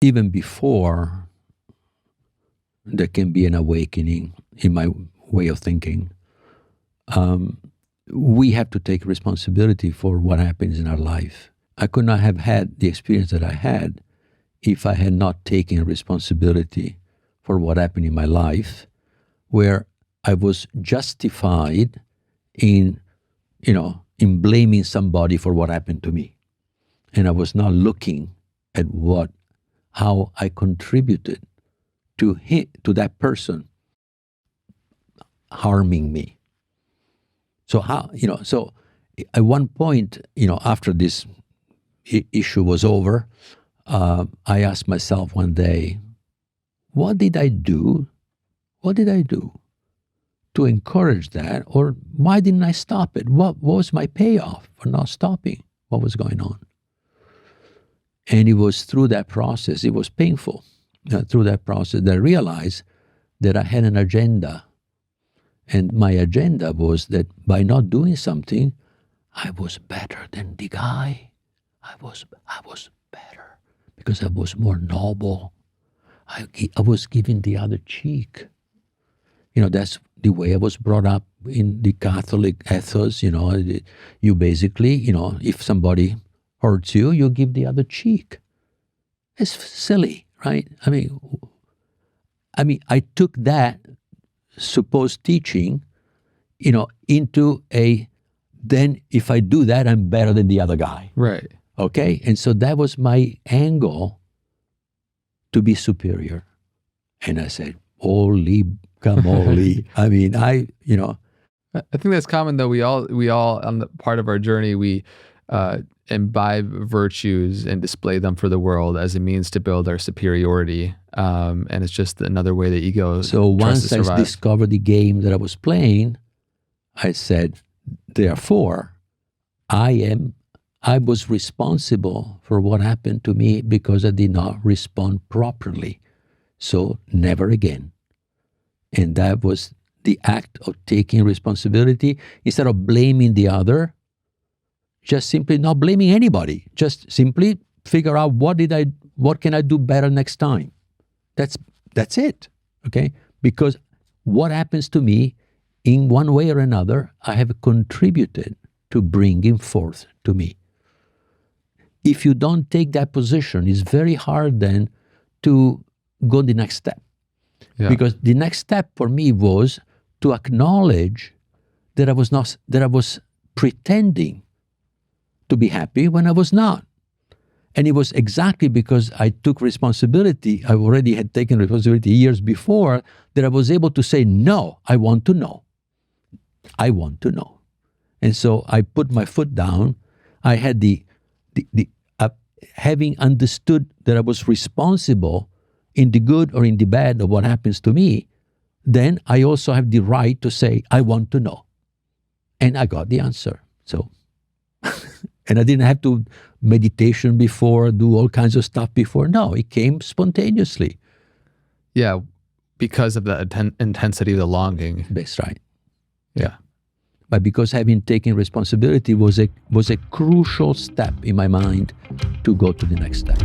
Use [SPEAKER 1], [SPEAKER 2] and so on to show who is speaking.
[SPEAKER 1] even before there can be an awakening in my way of thinking, we have to take responsibility for what happens in our life. I could not have had the experience that I had if I had not taken responsibility for what happened in my life, where I was justified in blaming somebody for what happened to me. And I was not looking at how I contributed to that person harming me. So so at one point, after this issue was over, I asked myself one day, what did I do? What did I do to encourage that? Or why didn't I stop it? What was my payoff for not stopping what was going on? And it was through that process, it was painful, through that process that I realized that I had an agenda. And my agenda was that by not doing something, I was better than the guy. I was better because I was more noble. I was giving the other cheek. That's the way I was brought up in the Catholic ethos. You basically, if somebody hurts you, you give the other cheek. It's silly, right? I mean, I took that supposed teaching, into then if I do that, I'm better than the other guy.
[SPEAKER 2] Right.
[SPEAKER 1] Okay? And so that was my angle to be superior. And I said, holy guacamole. I
[SPEAKER 2] think that's common though. We all on the part of our journey, we imbibe virtues and display them for the world as a means to build our superiority. And it's just another way the ego
[SPEAKER 1] So once I discovered the game that I was playing, I said, therefore, I was responsible for what happened to me because I did not respond properly. So never again. And that was the act of taking responsibility. Instead of blaming the other, just simply not blaming anybody. Just simply figure out what can I do better next time. That's it, okay? Because what happens to me, in one way or another, I have contributed to bringing forth to me. If you don't take that position, it's very hard then to go the next step. Yeah. Because the next step for me was to acknowledge that I was pretending to be happy when I was not. And it was exactly because I took responsibility, I already had taken responsibility years before, that I was able to say, no, I want to know. I want to know. And so I put my foot down. I had having understood that I was responsible in the good or in the bad of what happens to me, then I also have the right to say, I want to know. And I got the answer. So, and I didn't have to meditation before, do all kinds of stuff before. No, it came spontaneously.
[SPEAKER 2] Yeah, because of the intensity of the longing.
[SPEAKER 1] That's right.
[SPEAKER 2] Yeah.
[SPEAKER 1] But because having taken responsibility was a crucial step in my mind to go to the next step.